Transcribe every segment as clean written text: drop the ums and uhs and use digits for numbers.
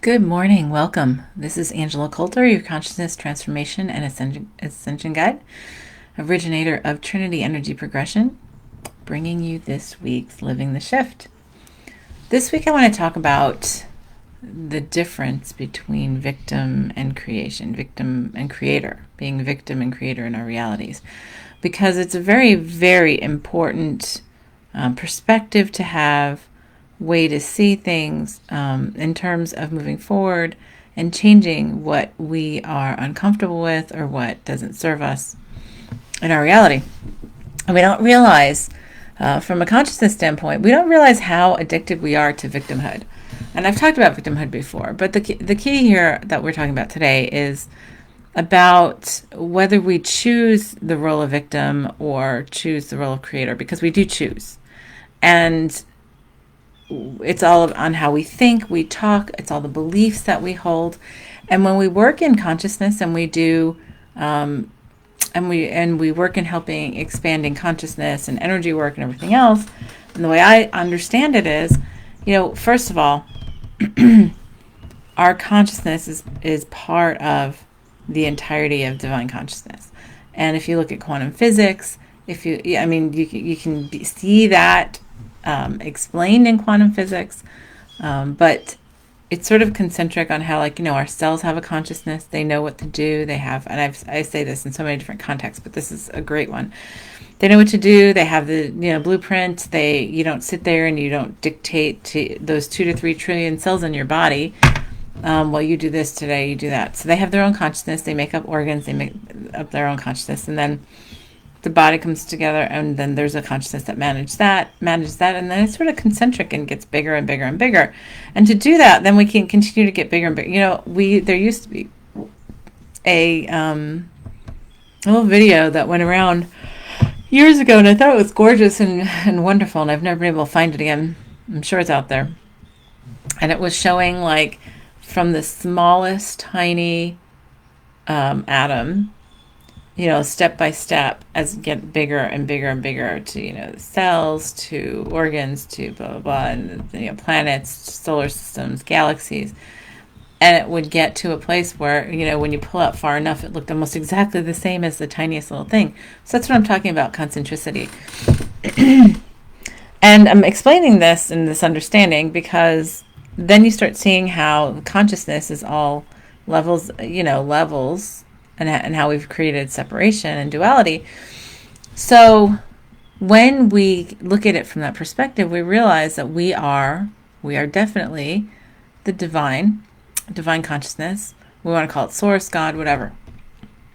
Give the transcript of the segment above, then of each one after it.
Good morning. Welcome. This is Angela Coulter, your consciousness transformation and ascension guide, originator of Trinity Energy Progression, bringing you this week's Living the Shift. This week I want to talk about the difference between victim and creation, victim and creator, being victim and creator in our realities, because it's a very, very important perspective to have, way to see things in terms of moving forward and changing what we are uncomfortable with or what doesn't serve us in our reality. And we don't realize, from a consciousness standpoint, we don't realize how addicted we are to victimhood. And I've talked about victimhood before, but the key here that we're talking about today is about whether we choose the role of victim or choose the role of creator, because we do choose. And it's all on how we think, we talk, it's all the beliefs that we hold. And when we work in consciousness and we do and we work in helping expanding consciousness and energy work and everything else, and the way I understand it is, first of all, our consciousness is part of the entirety of divine consciousness. And if you look at quantum physics, you can see that explained in quantum physics, but it's sort of concentric on how, our cells have a consciousness. They know what to do. They have, and I say this in so many different contexts, but this is a great one. They know what to do. They have the blueprint. You don't sit there and you don't dictate to those 2 to 3 trillion cells in your body. Well, you do this today, you do that. So they have their own consciousness. They make up organs. They make up their own consciousness, and then the body comes together, and then there's a consciousness that manages that, and then it's sort of concentric and gets bigger and bigger and bigger. And to do that, then we can continue to get bigger and bigger. There used to be a little video that went around years ago, and I thought it was gorgeous and wonderful, and I've never been able to find it again. I'm sure it's out there. And it was showing, from the smallest tiny atom, step by step, as it get bigger and bigger and bigger, to cells, to organs, to blah blah blah, and planets, solar systems, galaxies, and it would get to a place where when you pull out far enough, it looked almost exactly the same as the tiniest little thing. So that's what I'm talking about, concentricity. And I'm explaining this in this understanding because then you start seeing how consciousness is all levels, and how we've created separation and duality. So when we look at it from that perspective, we realize that we are definitely the divine consciousness. We want to call it source, God, whatever.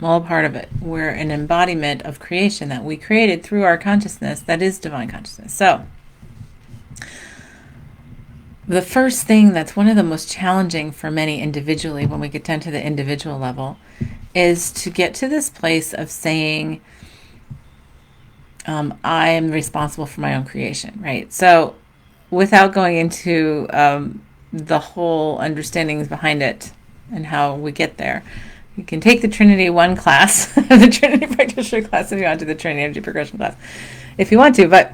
All a part of it. We're an embodiment of creation that we created through our consciousness that is divine consciousness. So the first thing that's one of the most challenging for many individually when we get down to the individual level is to get to this place of saying, I am responsible for my own creation, right? So without going into the whole understandings behind it and how we get there, you can take the Trinity 1 class, the Trinity Practitioner class, if you want to, the Trinity Energy Progression class, if you want to, but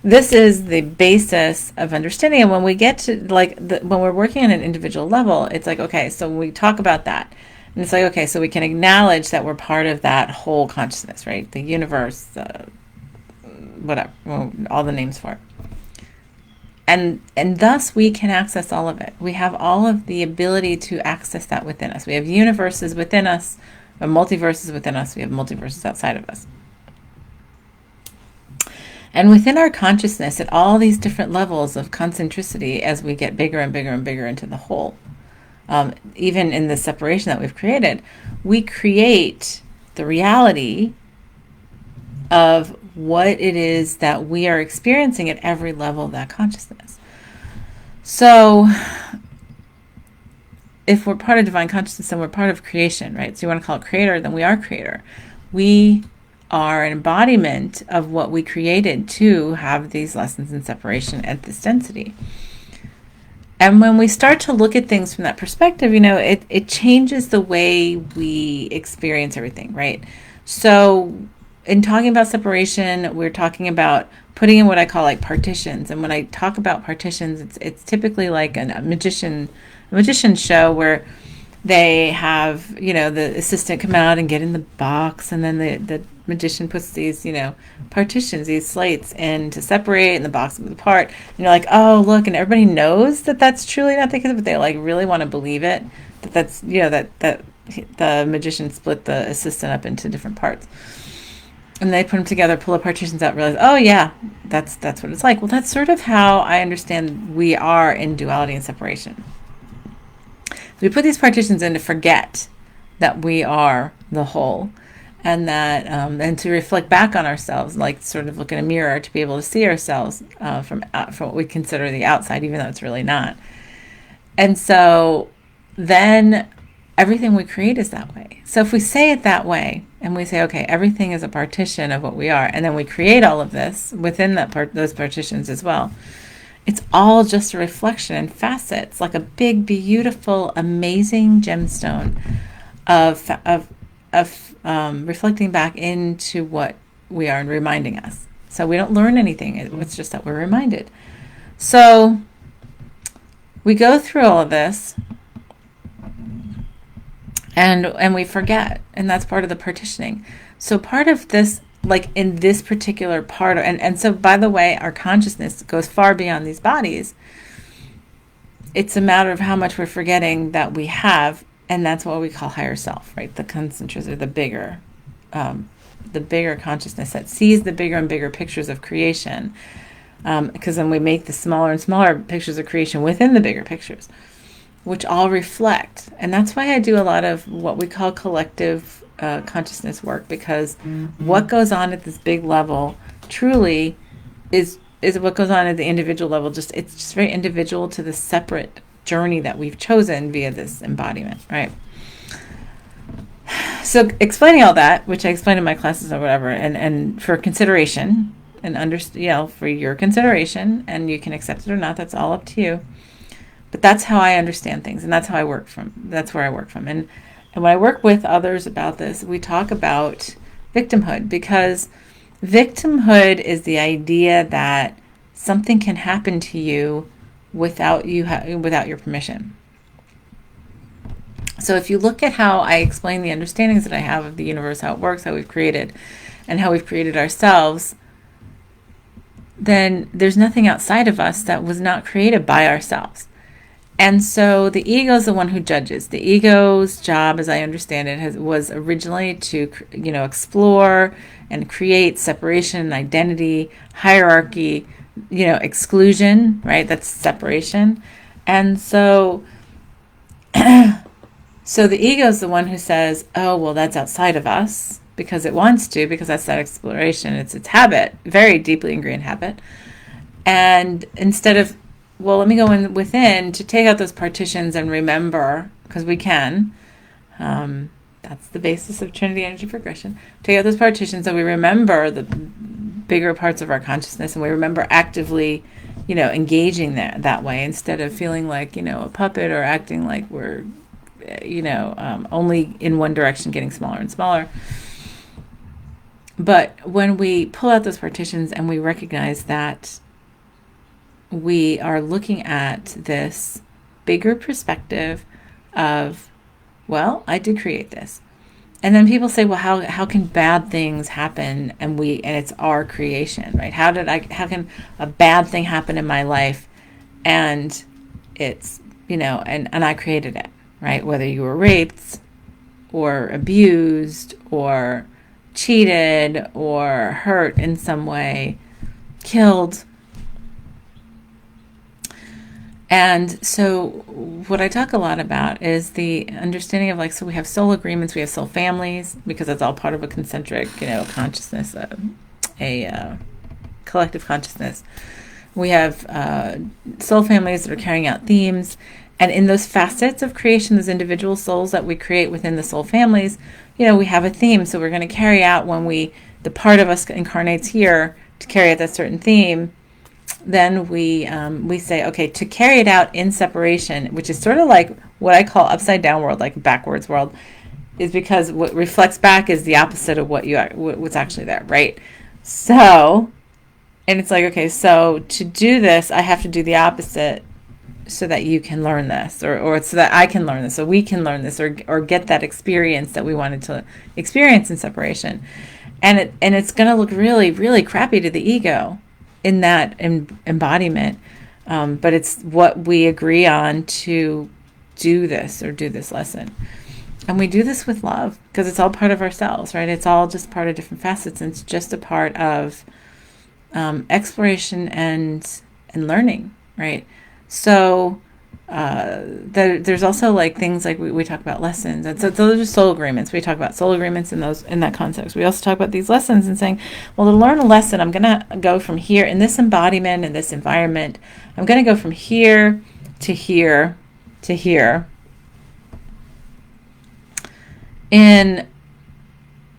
this is the basis of understanding. And when we get to when we're working on an individual level, it's okay, so we talk about that. And it's okay, so we can acknowledge that we're part of that whole consciousness, right? The universe, whatever, all the names for it. And thus we can access all of it. We have all of the ability to access that within us. We have universes within us, or multiverses within us. We have multiverses outside of us. And within our consciousness, at all these different levels of concentricity, as we get bigger and bigger and bigger into the whole, even in the separation that we've created, we create the reality of what it is that we are experiencing at every level of that consciousness. So if we're part of divine consciousness, then we're part of creation, right? So you want to call it creator, then we are creator. We are an embodiment of what we created to have these lessons in separation at this density. And when we start to look at things from that perspective, it changes the way we experience everything, right? So in talking about separation, we're talking about putting in what I call like partitions. And when I talk about partitions, it's typically like a magician show where they have, the assistant come out and get in the box, and then the magician puts these, partitions, these slates in to separate, and the box moves apart. And you're like, oh, look, and everybody knows that that's truly not the case, but they like really want to believe it, that's, that the magician split the assistant up into different parts. And they put them together, pull the partitions out, realize, oh yeah, that's what it's like. Well, that's sort of how I understand we are in duality and separation. We put these partitions in to forget that we are the whole, and that and to reflect back on ourselves, like sort of look in a mirror to be able to see ourselves from what we consider the outside, even though it's really not. And so then everything we create is that way. So if we say it that way, and we say, okay, everything is a partition of what we are, and then we create all of this within those partitions as well, it's all just a reflection and facets, like a big, beautiful, amazing gemstone of reflecting back into what we are and reminding us. So we don't learn anything. It's just that we're reminded. So we go through all of this, and we forget, and that's part of the partitioning. So part of this, like in this particular part, and so by the way, our consciousness goes far beyond these bodies. It's a matter of how much we're forgetting that we have, and that's what we call higher self, right? The concentrates, or the bigger consciousness that sees the bigger and bigger pictures of creation, because then we make the smaller and smaller pictures of creation within the bigger pictures, which all reflect. And that's why I do a lot of what we call collective consciousness work, because what goes on at this big level truly is what goes on at the individual level. It's just very individual to the separate journey that we've chosen via this embodiment, right? So explaining all that, which I explain in my classes or whatever, and for consideration and for your consideration, and you can accept it or not, that's all up to you. But that's how I understand things, and that's how I work from. That's where I work from. And when I work with others about this, we talk about victimhood, because victimhood is the idea that something can happen to you without your permission. So if you look at how I explain the understandings that I have of the universe, how it works, how we've created, and how we've created ourselves, then there's nothing outside of us that was not created by ourselves. And so the ego is the one who judges. The ego's job, as I understand it, was originally to, explore and create separation and identity, hierarchy, exclusion, right? That's separation. And so, so the ego is the one who says, oh, well, that's outside of us, because it wants to, because that's that exploration. It's its habit, very deeply ingrained habit. And instead of, well, let me go within to take out those partitions and remember, because we can. That's the basis of Trinity energy progression. Take out those partitions so we remember the bigger parts of our consciousness, and we remember actively, engaging that way, instead of feeling like, a puppet, or acting like we're, only in one direction, getting smaller and smaller. But when we pull out those partitions and we recognize that we are looking at this bigger perspective of, well, I did create this. And then people say, well, how can bad things happen and it's our creation, right? How can a bad thing happen in my life and it's, and I created it, right? Whether you were raped or abused or cheated or hurt in some way, killed. And so what I talk a lot about is the understanding of, so we have soul agreements, we have soul families, because that's all part of a concentric, consciousness, a collective consciousness. We have soul families that are carrying out themes. And in those facets of creation, those individual souls that we create within the soul families, we have a theme. So we're going to carry out, when the part of us incarnates here to carry out that certain theme, then we say, okay, to carry it out in separation, which is sort of like what I call upside down world, like backwards world, is because what reflects back is the opposite of what's actually there, right? So And it's like, okay, so to do this, I have to do the opposite so that you can learn this, or so that I can learn this, so we can learn this, or get that experience that we wanted to experience in separation. And it's going to look really, really crappy to the ego in that embodiment. But it's what we agree on to do this or do this lesson. And we do this with love because it's all part of ourselves, right? It's all just part of different facets, and it's just a part of exploration and learning, right? So there's also like things like we talk about lessons, and so those are soul agreements. We talk about soul agreements in that context. We also talk about these lessons and saying, well, to learn a lesson, I'm going to go from here in this embodiment, in this environment. I'm going to go from here to here to here, and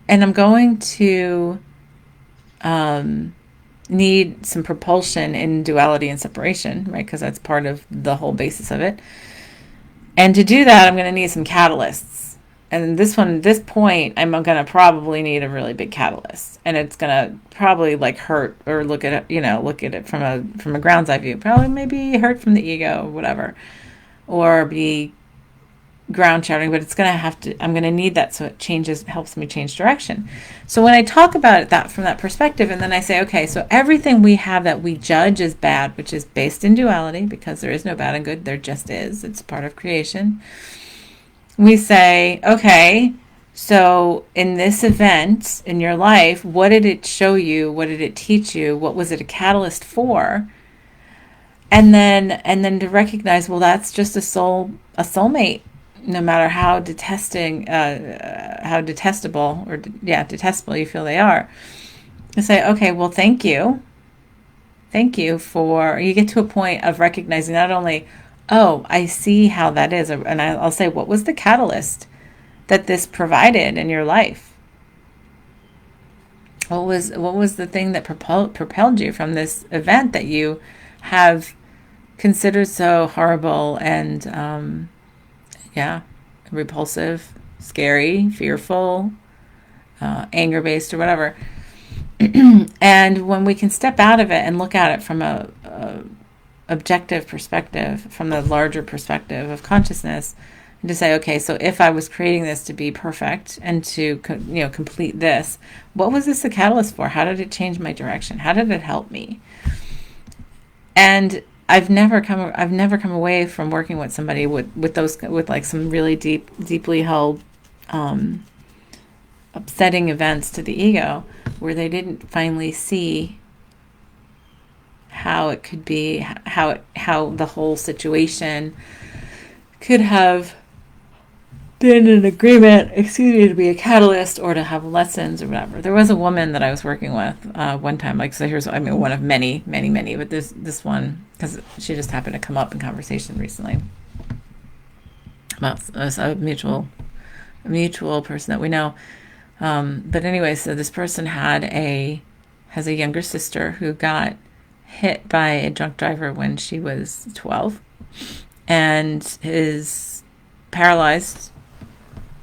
I'm going to need some propulsion in duality and separation, right? Because that's part of the whole basis of it. And to do that, I'm going to need some catalysts. And this point, I'm going to probably need a really big catalyst, and it's going to probably like hurt, or look at it from a ground's eye view. Probably maybe hurt from the ego or whatever, or be ground shouting, but I'm going to need that, so it helps me change direction. So when I talk about it that from that perspective, and then I say, okay, so everything we have that we judge as bad, which is based in duality, because there is no bad and good, there just is, it's part of creation. We say, okay, so in this event in your life, what did it show you? What did it teach you? What was it a catalyst for? And then to recognize, well, that's just a soulmate. No matter how detestable detestable you feel they are, you say, okay, well, thank you for. You get to a point of recognizing not only, oh, I see how that is, and I'll say, what was the catalyst that this provided in your life? What was the thing that propelled you from this event that you have considered so horrible and repulsive, scary, fearful, anger-based, or whatever. And when we can step out of it and look at it from a objective perspective, from the larger perspective of consciousness, and to say, okay, so if I was creating this to be perfect and to complete this, what was this a catalyst for? How did it change my direction? How did it help me? And I've never come away from working with somebody with like some really deeply held upsetting events to the ego, where they didn't finally see how it could be, how the whole situation could have been an agreement, to be a catalyst, or to have lessons or whatever. There was a woman that I was working with one time, one of many, but this one, because she just happened to come up in conversation recently about a mutual person that we know. But anyway, so this person has a younger sister who got hit by a drunk driver when she was 12, and is paralyzed,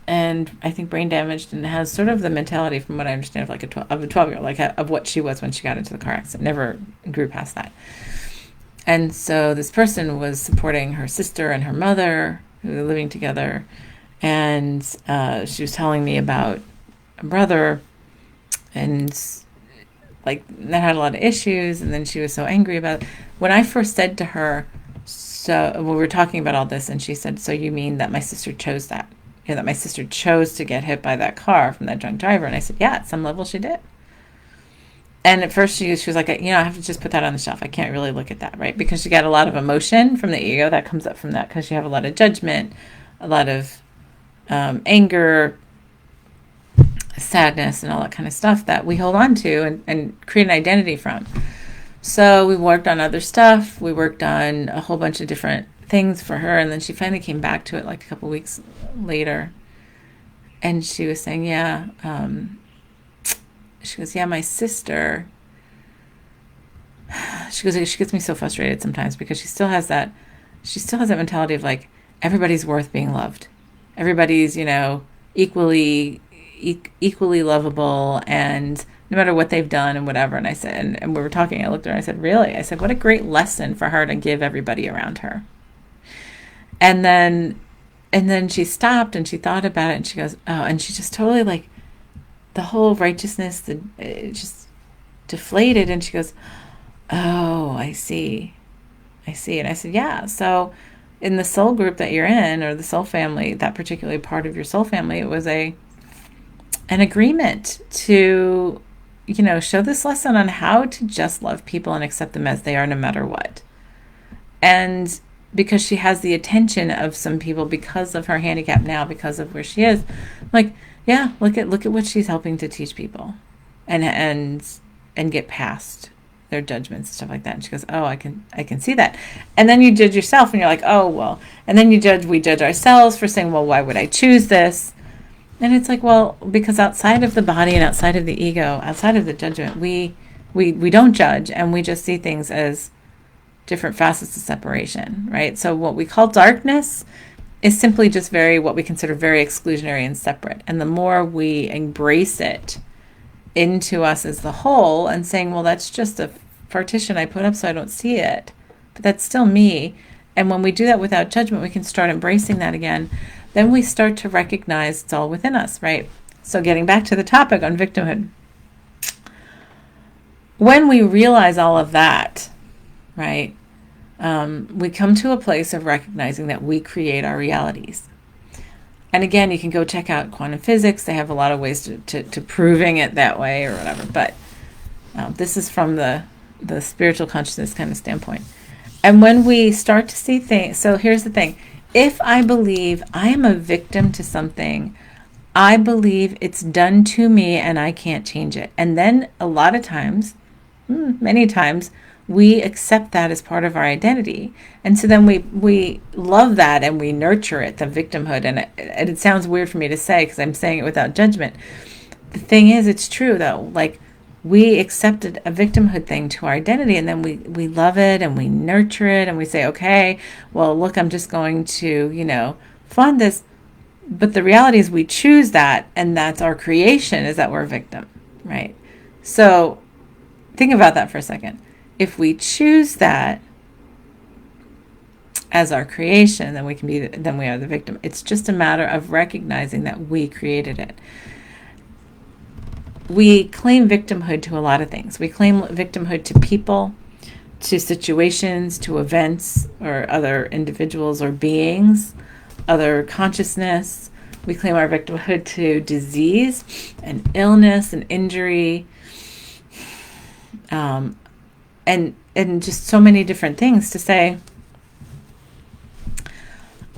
and I think brain damaged, and has sort of the mentality, from what I understand, of like a 12-year-old, like of what she was when she got into the car accident. Never grew past that. And so this person was supporting her sister and her mother, who were living together, and she was telling me about a brother, and like that had a lot of issues, and then she was so angry about it. When I first said to her, so we were talking about all this, and she said, so you mean that my sister chose that? That my sister chose to get hit by that car from that drunk driver? And I said, yeah, at some level she did. And at first she was like, I have to just put that on the shelf. I can't really look at that, right? Because she got a lot of emotion from the ego that comes up from that, because you have a lot of judgment, a lot of anger, sadness, and all that kind of stuff that we hold on to and create an identity from. So we worked on other stuff. We worked on a whole bunch of different things for her, and then she finally came back to it like a couple weeks later, and she was saying, she goes, my sister, she goes, she gets me so frustrated sometimes, because she still has that mentality of like, everybody's worth being loved, everybody's equally lovable, and no matter what they've done and whatever. And I said, and we were talking, I looked at her and I said, really? I said, what a great lesson for her to give everybody around her. And then she stopped and she thought about it and she goes, oh, and she just totally like the whole righteousness, it just deflated. And she goes, oh, I see. And I said, yeah. So in the soul group that you're in, or the soul family, that particular part of your soul family, it was an agreement to, show this lesson on how to just love people and accept them as they are no matter what. And because she has the attention of some people because of her handicap now, because of where she is, like, yeah, look at what she's helping to teach people and get past their judgments and stuff like that. And she goes, oh, I can see that. And then you judge yourself and you're like, oh, well, and then we judge ourselves for saying, well, why would I choose this? And it's like, well, because outside of the body and outside of the ego, outside of the judgment, we don't judge, and we just see things as different facets of separation, right? So what we call darkness is simply just what we consider very exclusionary and separate. And the more we embrace it into us as the whole and saying, well, that's just a partition I put up so I don't see it, but that's still me. And when we do that without judgment, we can start embracing that again. Then we start to recognize it's all within us, right? So getting back to the topic on victimhood. When we realize all of that, right, we come to a place of recognizing that we create our realities. And again, you can go check out quantum physics. They have a lot of ways to proving it that way or whatever. But this is from the spiritual consciousness kind of standpoint. And when we start to see things, so here's the thing. If I believe I am a victim to something, I believe it's done to me and I can't change it. And then a lot of times, many times, we accept that as part of our identity. And so then we love that and we nurture it, the victimhood. And it sounds weird for me to say because I'm saying it without judgment. The thing is, it's true though. Like, we accepted a victimhood thing to our identity, and then we love it and we nurture it and we say, okay, well, look, I'm just going to, fund this. But the reality is we choose that, and that's our creation, is that we're a victim, right? So think about that for a second. If we choose that as our creation, then we are the victim. It's just a matter of recognizing that we created it. We claim victimhood to a lot of things. We claim victimhood to people, to situations, to events, or other individuals or beings, other consciousness. We claim our victimhood to disease and illness and injury, and just so many different things to say,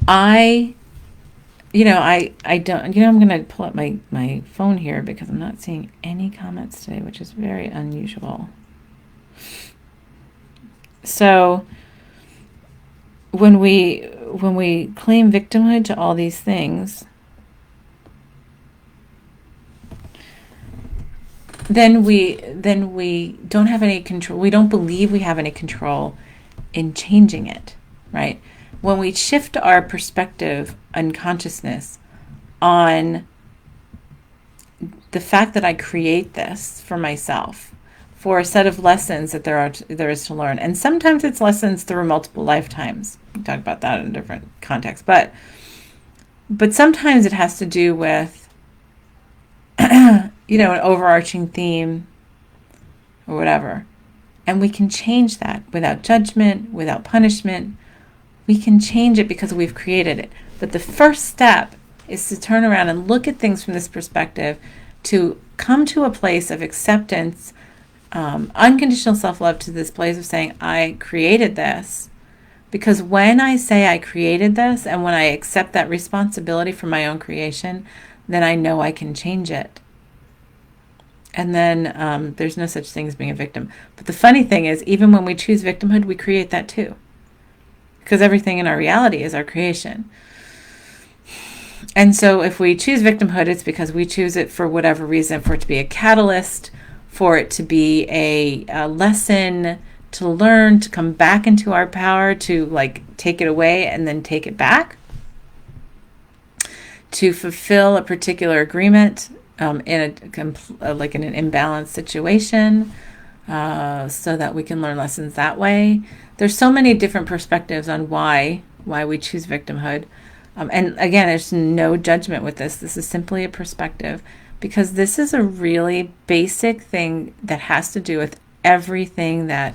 I don't, I'm going to pull up my phone here because I'm not seeing any comments today, which is very unusual. So when we claim victimhood to all these things, then we don't have any control. We don't believe we have any control in changing it, right? When we shift our perspective and consciousness on the fact that I create this for myself, for a set of lessons that there is to learn, and sometimes it's lessons through multiple lifetimes. We talk about that in a different context, but sometimes it has to do with an overarching theme or whatever, and we can change that without judgment, without punishment. We can change it because we've created it. But the first step is to turn around and look at things from this perspective, to come to a place of acceptance, unconditional self-love, to this place of saying, I created this. Because when I say I created this, and when I accept that responsibility for my own creation, then I know I can change it. And then there's no such thing as being a victim. But the funny thing is, even when we choose victimhood, we create that too. Because everything in our reality is our creation. And so if we choose victimhood, it's because we choose it for whatever reason, for it to be a catalyst, for it to be a lesson to learn, to come back into our power, to take it away and then take it back, to fulfill a particular agreement like in an imbalanced situation, so that we can learn lessons that way. There's so many different perspectives on why we choose victimhood. And again, there's no judgment with this. This is simply a perspective, because this is a really basic thing that has to do with everything that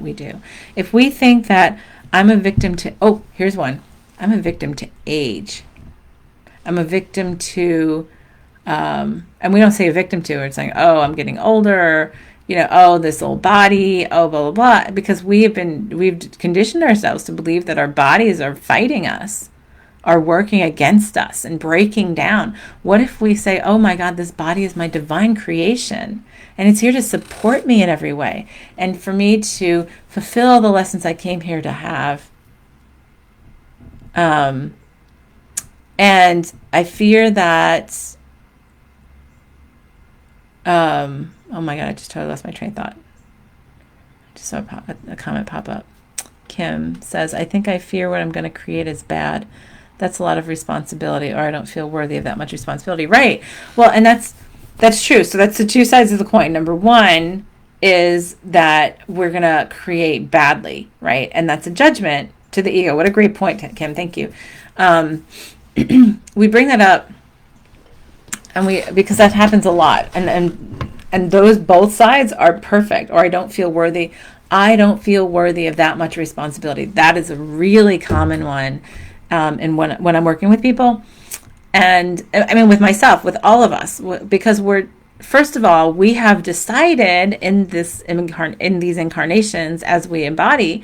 we do. If we think that I'm a victim to, here's one. I'm a victim to age. I'm a victim to, and we don't say a victim to, it's saying, I'm getting older, this old body, blah, blah, blah, because we've conditioned ourselves to believe that our bodies are fighting us, are working against us and breaking down. What if we say, oh my God, this body is my divine creation, and it's here to support me in every way, and for me to fulfill the lessons I came here to have. And I fear that, oh my God, I just totally lost my train of thought. I just saw a comment pop up. Kim says, I think I fear what I'm going to create is bad. That's a lot of responsibility, or I don't feel worthy of that much responsibility. Right. Well, and that's true. So that's the two sides of the coin. Number one is that we're going to create badly, right? And that's a judgment to the ego. What a great point, Kim. Thank you. We bring that up, and because that happens a lot, and those both sides are perfect. Or I don't feel worthy. I don't feel worthy of that much responsibility. That is a really common one, and when I'm working with people, and I mean with myself, with all of us, because first of all, we have decided in these incarnations as we embody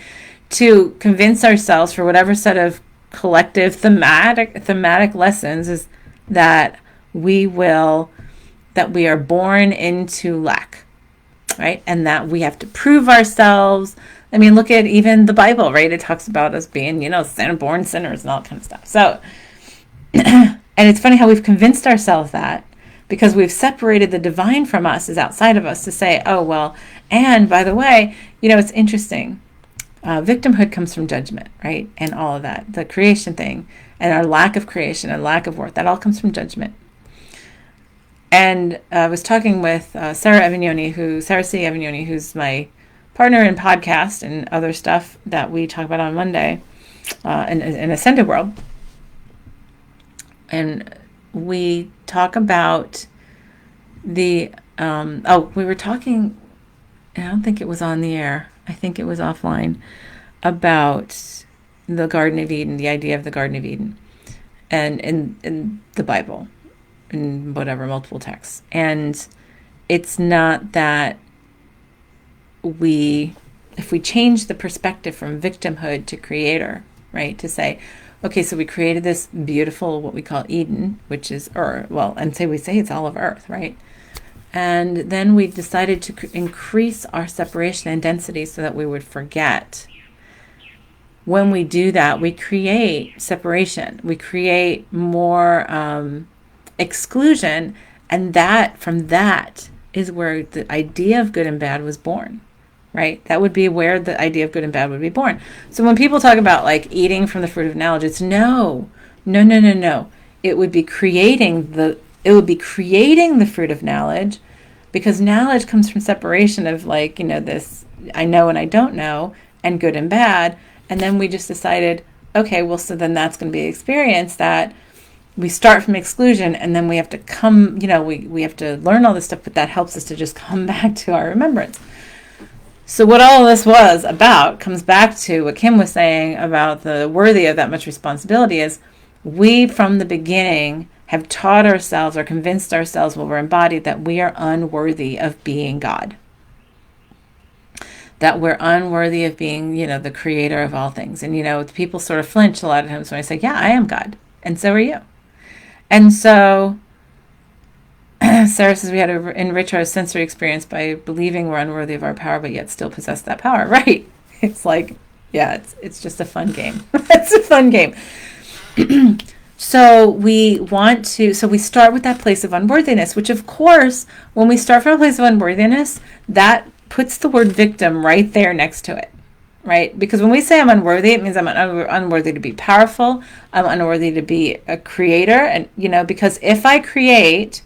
to convince ourselves, for whatever set of collective thematic lessons, is that we are born into lack, right? And that we have to prove ourselves. I mean, look at even the Bible, right? It talks about us being, born sinners and all that kind of stuff. So, and it's funny how we've convinced ourselves that, because we've separated the divine from us, is outside of us, to say, and by the way, it's interesting. Victimhood comes from judgment, right? And all of that, the creation thing, and our lack of creation and lack of worth, that all comes from judgment. And I was talking with Sarah C. Avignoni, who's my partner in podcast and other stuff that we talk about on Monday in Ascended World. And we talk about we were talking, I don't think it was on the air, I think it was offline, about the Garden of Eden, the idea of the Garden of Eden, and in the Bible, in whatever, multiple texts. And it's not that if we change the perspective from victimhood to creator, right, to say, okay, so we created this beautiful, what we call Eden, which is Earth, we say it's all of Earth, right? And then we decided to increase our separation and density so that we would forget. When we do that, we create separation. We create more exclusion. And from that is where the idea of good and bad was born, right? That would be where the idea of good and bad would be born. So when people talk about like eating from the fruit of knowledge, it's no. It would be creating the fruit of knowledge, because knowledge comes from separation of this I know and I don't know, and good and bad. And then we just decided, okay, well, so then that's going to be an experience that we start from exclusion, and then we have to we have to learn all this stuff, but that helps us to just come back to our remembrance. So what all of this was about comes back to what Kim was saying about the worthy of that much responsibility, is we from the beginning have taught ourselves or convinced ourselves while we're embodied that we are unworthy of being God. That we're unworthy of being, the creator of all things. And, people sort of flinch a lot of times when I say, yeah, I am God. And so are you. And so Sarah says we had to enrich our sensory experience by believing we're unworthy of our power, but yet still possess that power. Right. It's like, yeah, it's just a fun game. It's a fun game. So we start with that place of unworthiness, which of course, when we start from a place of unworthiness, that puts the word victim right there next to it, right? Because when we say I'm unworthy, it means I'm unworthy to be powerful. I'm unworthy to be a creator. And, because if I create,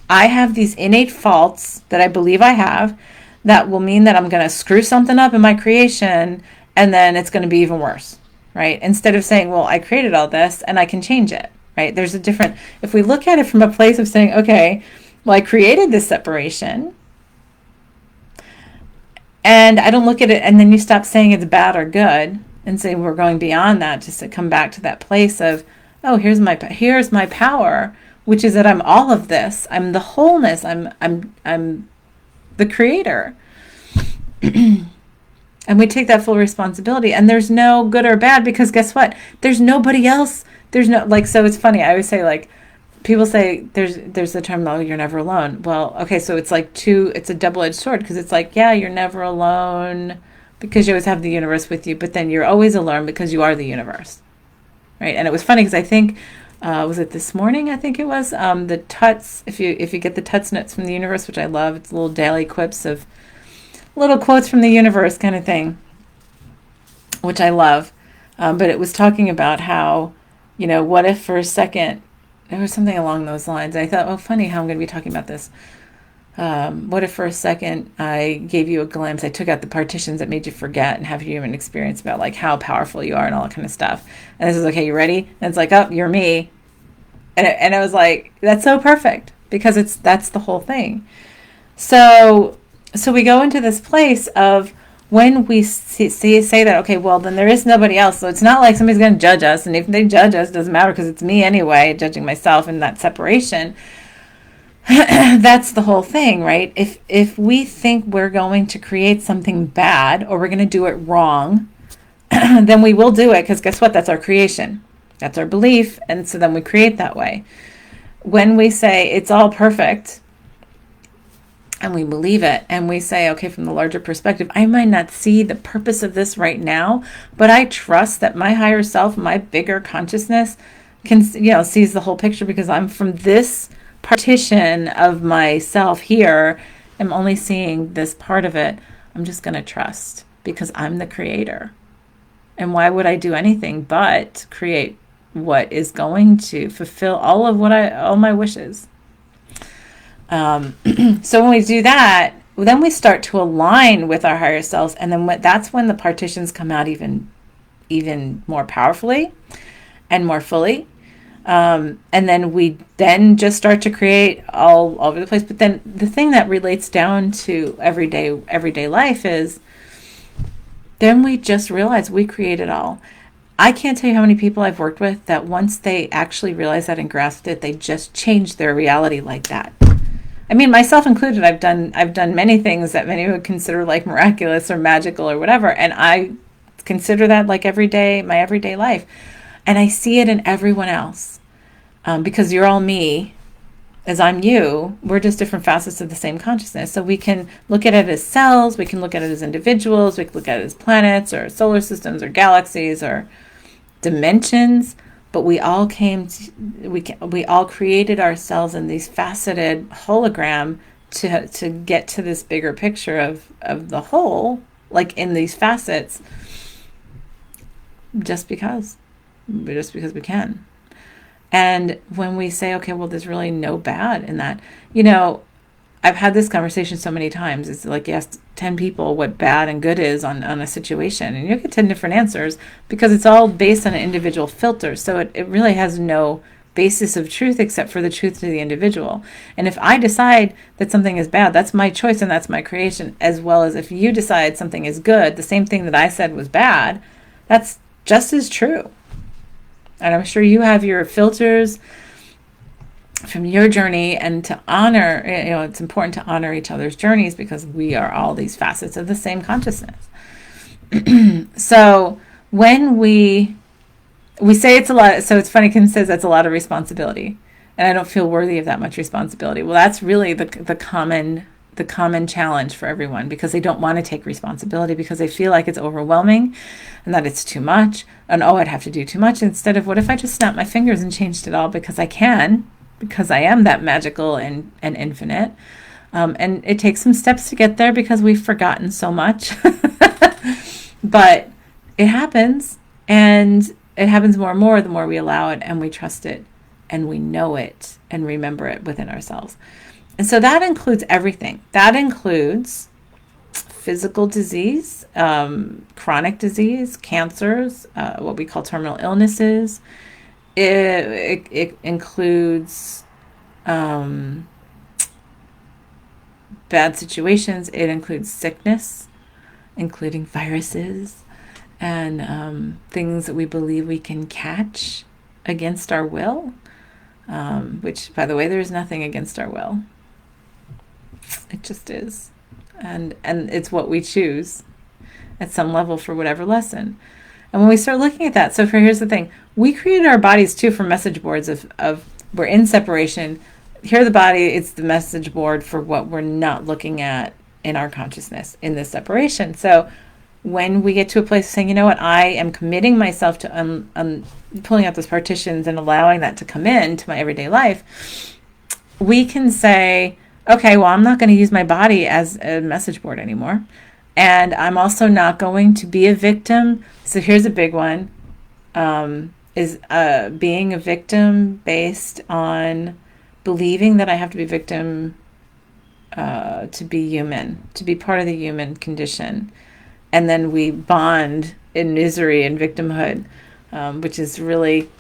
I have these innate faults that I believe I have that will mean that I'm going to screw something up in my creation, and then it's going to be even worse, right? Instead of saying, well, I created all this and I can change it, right? There's a different, if we look at it from a place of saying, okay, well, I created this separation, and I don't look at it, and then you stop saying it's bad or good and say we're going beyond that, just to come back to that place of, oh, here's my power, which is that I'm all of this. I'm the wholeness. I'm the creator. And we take that full responsibility, and there's no good or bad, because guess what? There's nobody else. There's no, so it's funny. I always say, people say there's the term, oh, you're never alone. Well, okay, so it's it's a double-edged sword, because it's yeah, you're never alone because you always have the universe with you, but then you're always alone because you are the universe, right? And it was funny because I think, was it this morning? I think it was the Tuts. If you get the Tuts Notes from the universe, which I love, it's little daily quips of little quotes from the universe kind of thing, which I love. But it was talking about how, what if for a second, there was something along those lines. I thought, oh, funny how I'm going to be talking about this. What if for a second I gave you a glimpse, I took out the partitions that made you forget and have you even experience about how powerful you are and all that kind of stuff. And this is, okay, you ready? And it's oh, you're me. And I was that's so perfect, because that's the whole thing. So we go into this place of, when we say that, okay, well, then there is nobody else. So it's not like somebody's going to judge us. And if they judge us, it doesn't matter, because it's me anyway, judging myself in that separation. That's the whole thing, right? If we think we're going to create something bad, or we're going to do it wrong, then we will do it, because guess what? That's our creation. That's our belief. And so then we create that way. When we say it's all perfect, and we believe it, and we say, okay, from the larger perspective, I might not see the purpose of this right now, but I trust that my higher self, my bigger consciousness, can, sees the whole picture, because I'm from this partition of myself here. I'm only seeing this part of it. I'm just going to trust, because I'm the creator. And why would I do anything but create what is going to fulfill all my wishes? So when we do that, then we start to align with our higher selves, and then that's when the partitions come out even more powerfully and more fully. And then we just start to create all over the place. But then the thing that relates down to everyday life is, then we just realize we create it all. I can't tell you how many people I've worked with that once they actually realized that and grasped it, they just changed their reality like that. I mean, myself included, I've done many things that many would consider miraculous or magical or whatever, and I consider that my everyday life. And I see it in everyone else, because you're all me, as I'm you. We're just different facets of the same consciousness. So we can look at it as cells, we can look at it as individuals, we can look at it as planets or solar systems or galaxies or dimensions. But we all we all created ourselves in these faceted hologram to get to this bigger picture of the whole, in these facets, just because we can. And when we say, okay, well, there's really no bad in that, I've had this conversation so many times. It's you ask 10 people what bad and good is on a situation, and you get 10 different answers, because it's all based on an individual filter. So it really has no basis of truth except for the truth to the individual. And if I decide that something is bad, that's my choice and that's my creation, as well as if you decide something is good, the same thing that I said was bad, that's just as true. And I'm sure you have your filters from your journey, and to honor, it's important to honor each other's journeys, because we are all these facets of the same consciousness. So when we say it's a lot, so it's funny, Kim says that's a lot of responsibility, and I don't feel worthy of that much responsibility. Well, that's really the common challenge for everyone, because they don't want to take responsibility, because they feel like it's overwhelming and that it's too much, and I'd have to do too much, instead of, what if I just snapped my fingers and changed it all, because I can, because I am that magical and infinite. And it takes some steps to get there, because we've forgotten so much. But it happens, and it happens more and more the more we allow it and we trust it and we know it and remember it within ourselves. And so that includes everything. That includes physical disease, chronic disease, cancers, what we call terminal illnesses. It includes bad situations. It includes sickness, including viruses and things that we believe we can catch against our will, which, by the way, there's nothing against our will. It just is. And it's what we choose at some level for whatever lesson. And when we start looking at that, here's the thing. We created our bodies too for message boards of we're in separation. Here the body, it's the message board for what we're not looking at in our consciousness in this separation. So when we get to a place of saying, you know what, I am committing myself to pulling out those partitions and allowing that to come into my everyday life, we can say, okay, well, I'm not going to use my body as a message board anymore. And I'm also not going to be a victim. So here's a big one, is being a victim based on believing that I have to be a victim to be human, to be part of the human condition. And then we bond in misery and victimhood, which is really,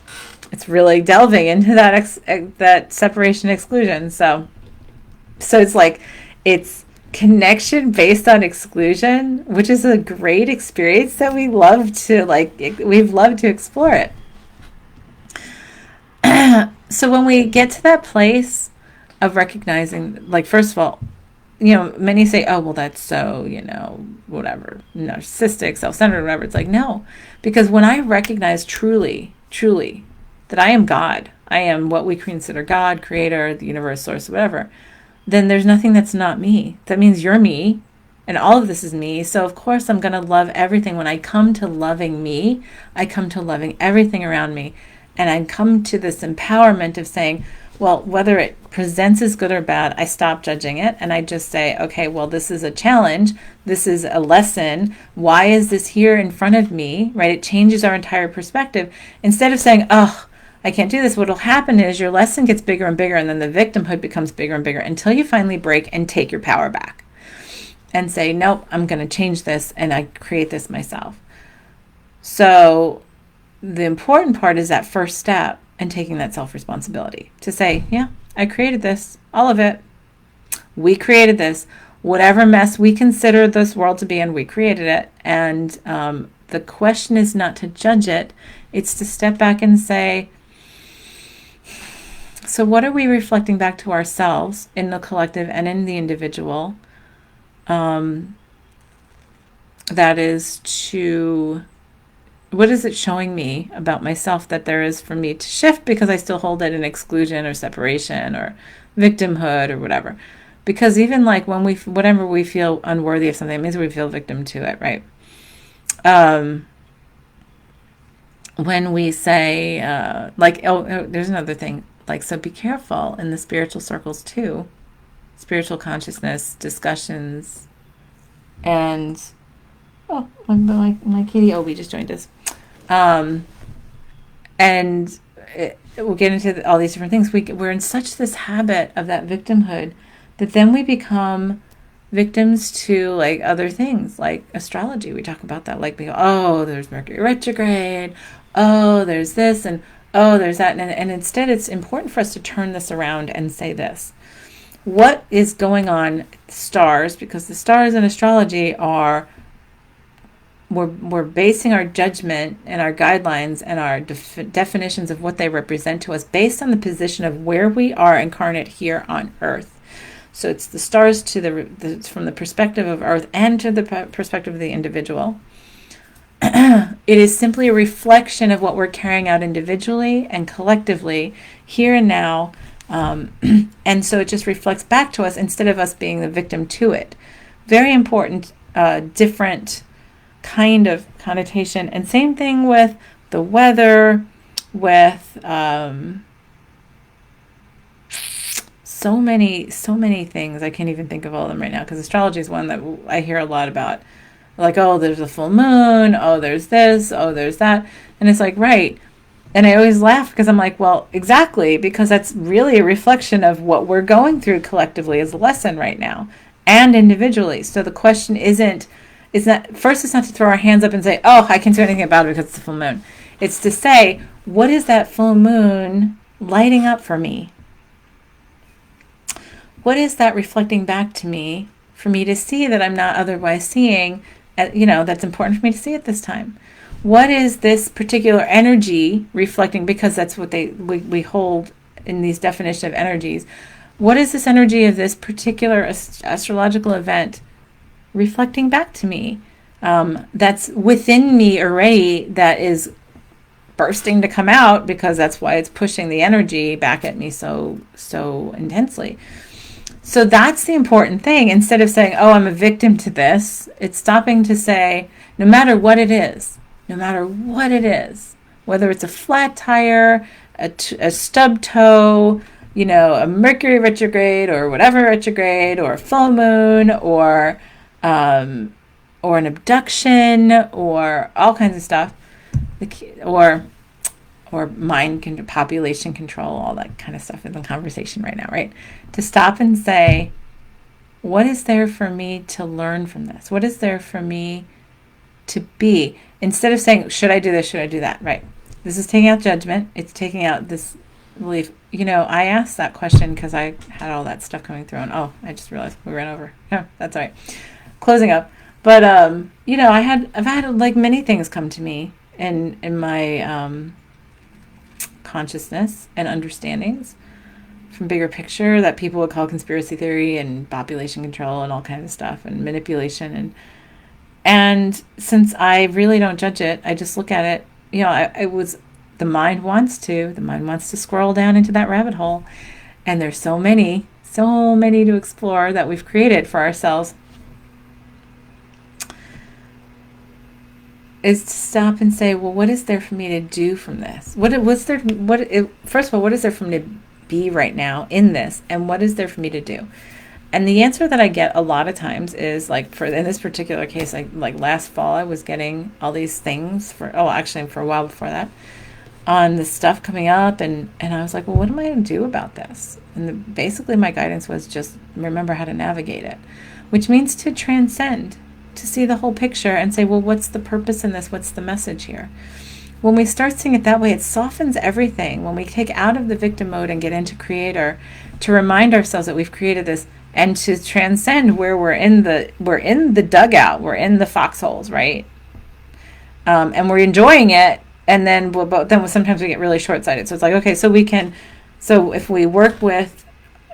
it's really delving into that separation exclusion. So it's like, it's connection based on exclusion, which is a great experience that we've loved to explore it. So when we get to that place of recognizing, like, first of all, many say, oh, well, that's so, whatever, narcissistic, self-centered, whatever. It's like, no, because when I recognize truly that I am God, I am what we consider God, creator, the universe, source, whatever, then there's nothing that's not me. That means you're me, and all of this is me. So of course I'm going to love everything. When I come to loving me, I come to loving everything around me. And I come to this empowerment of saying, well, whether it presents as good or bad, I stop judging it. And I just say, okay, well, this is a challenge. This is a lesson. Why is this here in front of me, right? It changes our entire perspective. Instead of saying, oh, I can't do this, what will happen is your lesson gets bigger and bigger, and then the victimhood becomes bigger and bigger until you finally break and take your power back and say, nope, I'm going to change this, and I create this myself. So the important part is that first step and taking that self-responsibility to say, yeah, I created this, all of it. We created this. Whatever mess we consider this world to be in, we created it. And the question is not to judge it. It's to step back and say, so what are we reflecting back to ourselves in the collective and in the individual? That is to, what is it showing me about myself that there is for me to shift because I still hold it in exclusion or separation or victimhood or whatever? Because even like whenever we feel unworthy of something, it means we feel victim to it, right? When we say, there's another thing. Like, so be careful in the spiritual circles too, spiritual consciousness discussions, and my kitty Obi just joined us, and we'll get into all these different things. We're in such this habit of that victimhood that then we become victims to like other things, like astrology. We talk about that, like we go, oh, there's Mercury retrograde, oh, there's this, and oh, there's that. And instead, it's important for us to turn this around and say this. What is going on, stars, because the stars in astrology are, we're basing our judgment and our guidelines and our definitions of what they represent to us based on the position of where we are incarnate here on Earth. So it's the stars to from the perspective of Earth and to the perspective of the individual. It is simply a reflection of what we're carrying out individually and collectively here and now. And so it just reflects back to us instead of us being the victim to it. Very important, different kind of connotation. And same thing with the weather, with so many things. I can't even think of all of them right now because astrology is one that I hear a lot about. Like, oh, there's a full moon, oh, there's this, oh, there's that. And it's like, right. And I always laugh because I'm like, well, exactly, because that's really a reflection of what we're going through collectively as a lesson right now and individually. So the question isn't, it's not, first, it's not to throw our hands up and say, oh, I can't do anything about it because it's a full moon. It's to say, what is that full moon lighting up for me? What is that reflecting back to me for me to see that I'm not otherwise seeing, that's important for me to see at this time? What is this particular energy reflecting? Because that's what we hold in these definition of energies. What is this energy of this particular astrological event reflecting back to me? That's within me already, that is bursting to come out, because that's why it's pushing the energy back at me so intensely. So that's the important thing. Instead of saying, oh, I'm a victim to this, it's stopping to say, no matter what it is, whether it's a flat tire, a stub toe, a Mercury retrograde or whatever retrograde, or a full moon, or an abduction, or all kinds of stuff, or population control, all that kind of stuff in the conversation right now, right? To stop and say, what is there for me to learn from this? What is there for me to be? Instead of saying, should I do this, should I do that, right? This is taking out judgment. It's taking out this belief. I asked that question because I had all that stuff coming through, and I just realized we ran over. Yeah, that's all right. Closing up. But, I've had like many things come to me in my consciousness and understandings from bigger picture that people would call conspiracy theory and population control and all kinds of stuff and manipulation. And since I really don't judge it, I just look at it, the mind wants to scroll down into that rabbit hole. And there's so many to explore that we've created for ourselves. Is to stop and say, well, what is there for me to do from this? First of all, what is there for me to be right now in this? And what is there for me to do? And the answer that I get a lot of times is, like, in this particular case, like last fall, I was getting all these things for a while before that, on the stuff coming up. And I was like, well, what am I going to do about this? And basically my guidance was just remember how to navigate it, which means to transcend, to see the whole picture and say, well, what's the purpose in this? What's the message here? When we start seeing it that way, it softens everything. When we take out of the victim mode and get into creator, to remind ourselves that we've created this, and to transcend where we're in the dugout, we're in the foxholes, right? And we're enjoying it, and then sometimes we get really short-sighted. So it's like, okay, so if we work with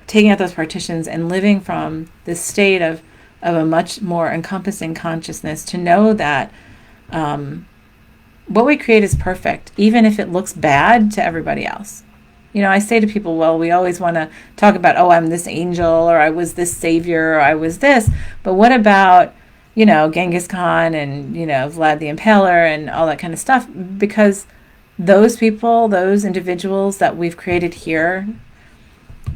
taking out those partitions and living from this state of a much more encompassing consciousness, to know that what we create is perfect, even if it looks bad to everybody else. I say to people, well, we always want to talk about, oh, I'm this angel, or I was this savior, or I was this. But what about, Genghis Khan and, Vlad the Impaler and all that kind of stuff? Because those people, those individuals that we've created here,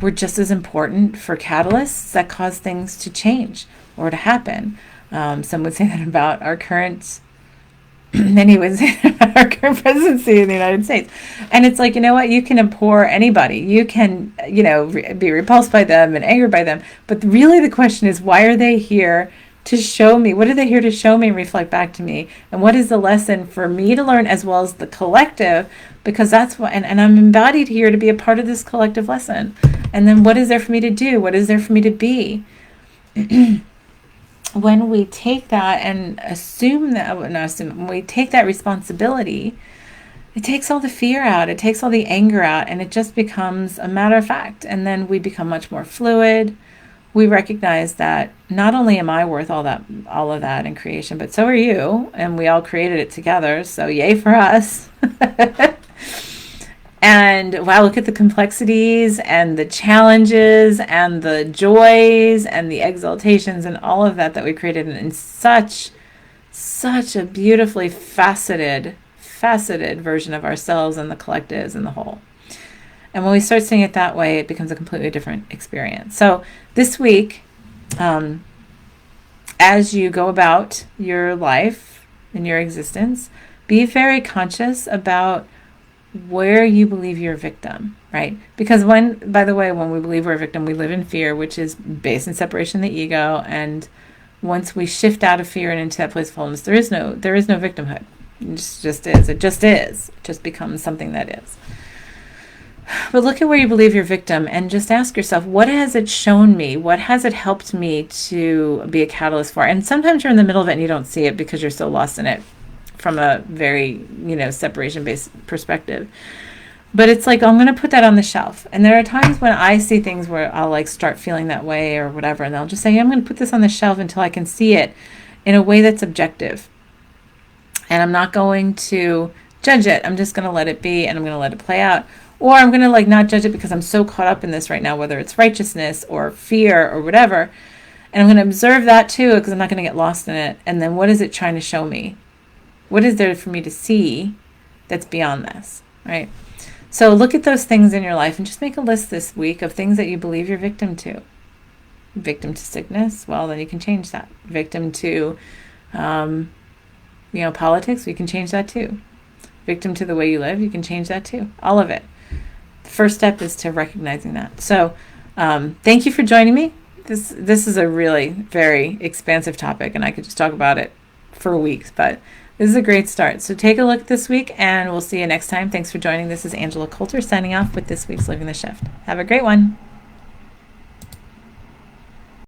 were just as important for catalysts that cause things to change or to happen. Some would say that about our current many would say about our current presidency in the United States. And it's like, you can abhor anybody. You can, be repulsed by them and angered by them. But really the question is, why are they here to show me? What are they here to show me and reflect back to me? And what is the lesson for me to learn, as well as the collective? Because that's what, and I'm embodied here to be a part of this collective lesson. And then what is there for me to do? What is there for me to be? When we take that and when we take that responsibility, it takes all the fear out, it takes all the anger out, and it just becomes a matter of fact. And then we become much more fluid. We recognize that not only am I worth all of that in creation, but so are you, and we all created it together. So yay for us. And wow, look at the complexities and the challenges and the joys and the exaltations and all of that we created in such a beautifully faceted version of ourselves and the collectives and the whole. And when we start seeing it that way, it becomes a completely different experience. So this week, as you go about your life and your existence, be very conscious about where you believe you're a victim, right? Because by the way, when we believe we're a victim, we live in fear, which is based in separation of the ego. And once we shift out of fear and into that place of wholeness, there is no victimhood. It just is. It just is. It just becomes something that is. But look at where you believe you're a victim and just ask yourself, what has it shown me? What has it helped me to be a catalyst for? And sometimes you're in the middle of it and you don't see it because you're so lost in it from a very, separation-based perspective. But it's like, I'm going to put that on the shelf. And there are times when I see things where I'll like start feeling that way or whatever. And I'll just say, I'm going to put this on the shelf until I can see it in a way that's objective. And I'm not going to judge it. I'm just going to let it be and I'm going to let it play out. Or I'm going to like not judge it because I'm so caught up in this right now, whether it's righteousness or fear or whatever. And I'm going to observe that too because I'm not going to get lost in it. And then what is it trying to show me? What is there for me to see that's beyond this, right? So look at those things in your life and just make a list this week of things that you believe you're victim to. Victim to sickness? Well, then you can change that. Victim to, politics? We can change that too. Victim to the way you live? You can change that too. All of it. The first step is to recognizing that. So thank you for joining me. This is a really very expansive topic, and I could just talk about it for weeks, but this is a great start. So take a look this week, and we'll see you next time. Thanks for joining. This is Angela Coulter signing off with this week's Living the Shift. Have a great one.